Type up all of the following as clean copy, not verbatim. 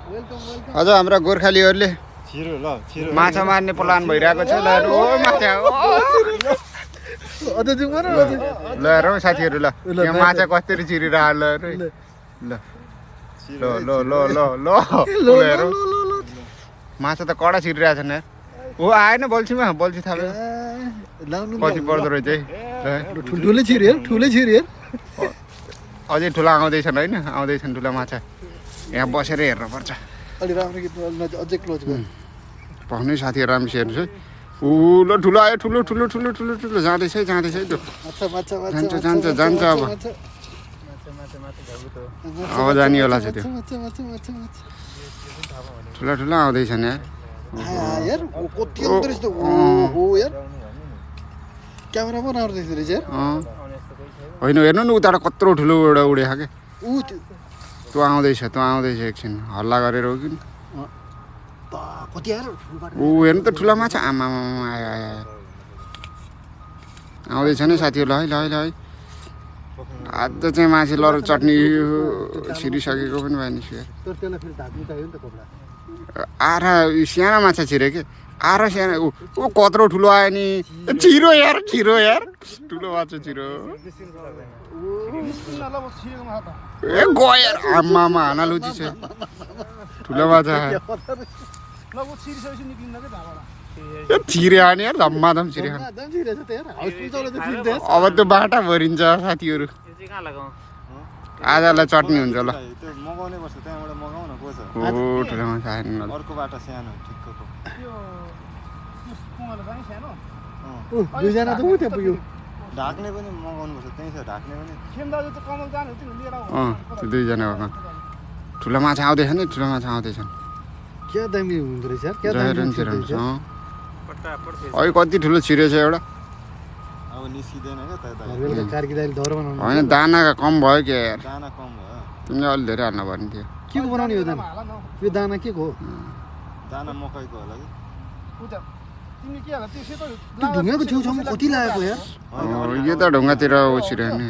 अझ हाम्रा गोर्खालीहरूले माछा मार्ने प्लान भइरहेको छ। ल ओ माछा ल हेरौँ साथीहरू। ल यहाँ माछा कसरी चिरिरहेको ल ल ल ल ल ल ल हेरौँ। माछा त कडा छिरिरहेको छ नि। ओ आएन बल्छीमा, बल्छी थाप्यो कति पर्दो रहेछ है। ठुल्ठुलै छिरी हेर, ठुलै छिरी हेर। अझै ठुला आउँदैछन् होइन, आउँदैछन् ठुला माछा। यहाँ बसेर हेर्नुपर्छ। अलि राम्रो गीत अझै क्लोज गर। पाउने साथीहरू राम्रोसित हेर्नुहोस् है। ऊ ल ठुलो आयो, ठुलो ठुलो ठुलो ठुलो ठुलो जाँदैछ है, जाँदैछ है त्यो। जान्छ जान्छ जान्छ अब अब जाने होला छ त्यो। ठुला ठुला आउँदैछन् यार। यार कति आउँदो रहेछ त। ओहो यार क्यामेरामा राम्रो देख्दो रहेछ यार। होइन हेर्नु न उताबाट कत्रो ठुलो एउटा उडेको क्या। त्यो आउँदैछ, त्यो आउँदैछ एकछिन हल्ला गरेर हो कि। कति यार ऊ हेर्नु त ठुला माछा। आमा आयो आयो आयो आउँदैछ नि साथीहरू। ल है ल है ल है। आज चाहिँ माछे लर चटनी छिरिसकेको पनि भयो नि। आरा सानो माछा छिरे के। आरा सानो ऊ कत्रो ठुलो आयो नि। छिरो यार, छिरो यार, ठुलो माछा छिरो। ए गयो यार। आमामा हानालुची छ ठुलो माछा। छिरे हाने यार, धम्माधम छिरे हाने। अब त्यो बाटा भरिन्छ साथीहरू। आजलाई चटनी हुन्छ ल। ओ ठुलो माछा आएन। दुईजना त उ त्यहाँ पुग्यो। ढाक्ने पनि मगाउनुपर्छ त्यही छ। ढाक्ने पनि त्यो दुईजना भएको ठुलो माछा आउँदैछ नि। ठुलो माछा आउँदैछन्। क्या दामी हुँदो रहेछ यार। क्या अहिले कति ठुलो छिरेछ एउटा। अब निस्किँदैन क्या बेलुका कार्कीदारी दौरा बनाउनु। होइन दाना कम भयो क्या यार। दाना कम भयो। तिमीले अलि धेरै हाल्नु पर्ने थियो। के को बनाउने यो दाना? यो दाना के को? दाना मकैको होला कि। त्यो ढुङ्गाको छेउछाउमा कति लागेको यार। यो त ढुङ्गातिर छिर्यो नि।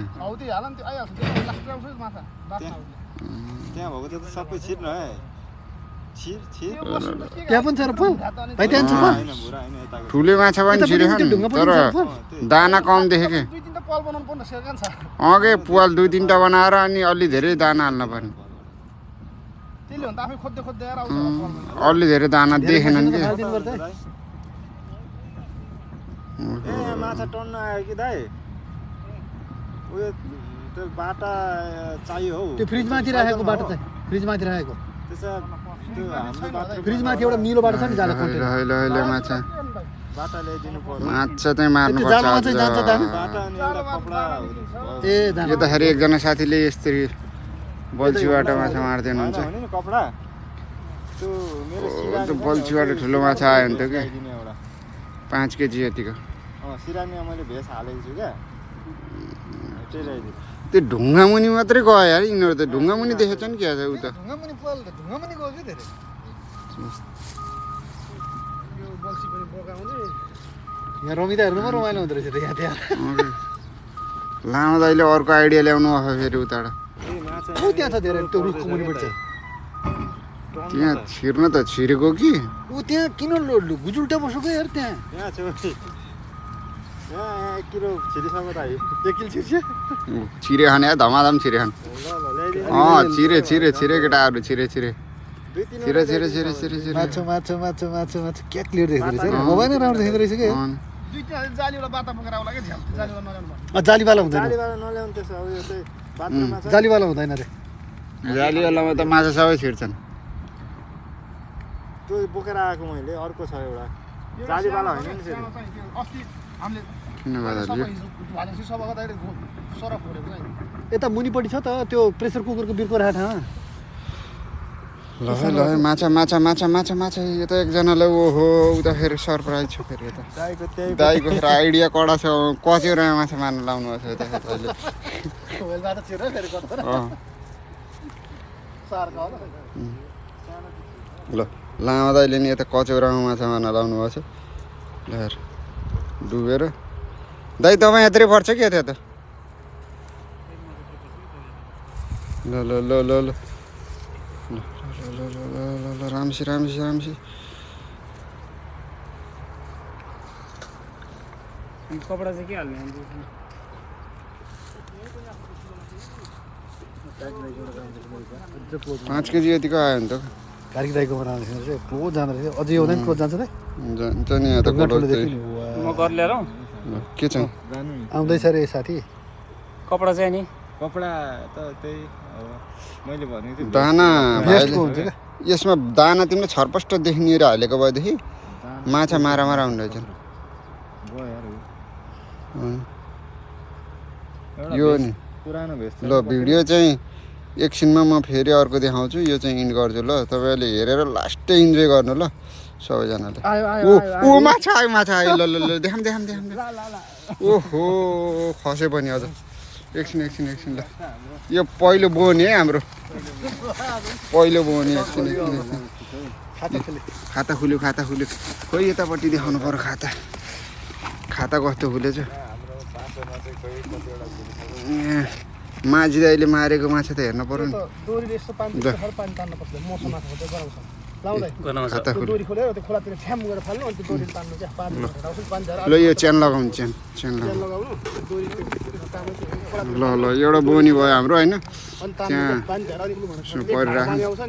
त्यहाँ भएको त सबै छिर्नु है। छिर छिर त्यहाँ पनि छ र फल भाइ। त्यहाँ छ फल। ठुले माछा पनि छिर्यो तर दाना कम देखेँ क्या। अघि पुवाल 2-3टा बनाएर अनि अलि धेरै दाना हाल्नु पर्ने। अलि धेरै दाना देखेनन् कि। ए माछा टन्न आयो कि दाइ। उयो त्यो बाटा चाहियो हौ। त्यो फ्रिजमाथि राखेको बाटो चाहिँ फ्रिजमाथि राखेको। त्यसो त्यो हाम्रो बाटो फ्रिजमाथि एउटा निलो बाटो छ नि जाला कोटेर। ल माछा बाटा ल्याइदिनु पर्यो। माछा चाहिँ मार्नुपर्छ जालमा चाहिँ जान्छ दाना। बाटा अनि एउटा कपडा ए दाना। यो तखेरि एकजना साथीले यस्तरी बल्छीबाट माछा मार्दै हुनुहुन्छ। नि कपडा त्यो मेरो त्यो बल्छीबाट ठुलो माछा आयो नि त कि सिरानी एउटा 5 केजी जतिको। सिरानीमा मैले भेस हालेको छु क्या। त्यो ढुङ्गा मुनि मात्रै गयो यार यिनीहरू त। ढुङ्गा मुनि देखेछ नि क्या उ त। ढुङ्गामुनि पल ढुङ्गामुनि गयो के धेरै। यो बल्छी पनि बोकाउने। यहाँ रमिता हेर्नुमा रमाइलो हुँदो रहेछ त यहाँ त्यहाँ। लामो दाइले अर्को आइडिया ल्याउनु आयो फेरि उताबाट। ऊ त्यहाँ छ धेरै त्यो रुखको मुनिबाट चाहिँ। त्यहाँ छिर्न त छिरेको कि। ऊ त्यहाँ किन गुजुल्टा बसेको यार त्यहाँ। यहाँ छु यहाँ 1 किलो छिरिसक्यो दाइ। 1 किलो छिर्छ। छिरे खाने यार, धमाधम छिरे खाने। छिरे छिरे छिरे केटाहरू छिरे छिरे छिरे छिरे छिरे छिरे छिरे। माछा माछा माछा माछा माछा क्या क्लियर देख्दो रहेछ यार। मोबाइल नै राम्रो देख्दो रहेछ के। जालीवाला हुँदैन। जालीवाला नल्याउनु त्यसो। अब यो चाहिँ बाथरुममा छ। जालीवाला हुँदैन रे। जालीवालामा त माछा सबै छिर्छन्। त्यो बोकेर आएको मैले अर्को छ एउटा जालीवाला होइन नि फेरि। किन बदल्यो? यता मुनिपट्टि छ त त्यो प्रेसर कुकरको बिर्को राखेको ठाउँमा। ल है ल है माछा माछा माछा माछा माछा। यो त एकजनालाई ओहो उता फेरि सरप्राइज छ फेरि यता। दाइको फेरि आइडिया कडा छ। कचौरामा माछा मार्न लाउनु भएको छ यता अहिले। ल लामा दाइले नि यता कचौरामा माछा मार्न लाउनु भएको छ। ल हेर डुबेर। दाइ तपाईँ यत्रै पर्छ कि यता त। ल ल ल ल ल राम्सी राम्सी राम्सी कपडा चाहिँ के हाल्ने 5 केजी यतिको आयो नि त कार्की दाइको बनाएको थिएन चाहिँ क्लोज जाँदो रहेछ अझै यो क्लोज जान्छ नि जान्छ नि यहाँ त ढुङ्गा ठुलो कलर देख्यो चाहिँ नि म घर ल्याएर के चाहिँ आउँदैछ रे साथी कपडा चाहिँ नि कपडा त त्यही अब मैले भनेको थिएँ दाना बेस्टको हुन्छ क्या यसमा दाना तिमीले छरपष्ट देखिएर हालेको भएदेखि माछा मारा मारा हुने रहेछन् यो नि पुरानो भेस्ट ल भिडियो चाहिँ एकछिनमा म फेरि अर्को देखाउँछु यो चाहिँ इन्ड गर्छु ल तपाईँहरूले हेरेर लास्टै इन्जोय गर्नु ल सबैजनाले ओ माछा आयो ल ल ल देखाम देखाम देखाम ओहो खसे पनि अझ एकछिन ल यो पहिलो बोनी है हाम्रो पहिलो बोनी एकछिन खाता खुल्यो खोइ यतापट्टि देखाउनु पर्यो खाता कस्तो खुलेछ माझी दाइले मारेको माछा त हेर्न पर्यो नि खाता खुल्यो ल यो चेन लगाउनु चेन लगाउनु ल एउटा बोनी भयो हाम्रो होइन त्यहाँ परिराख्नु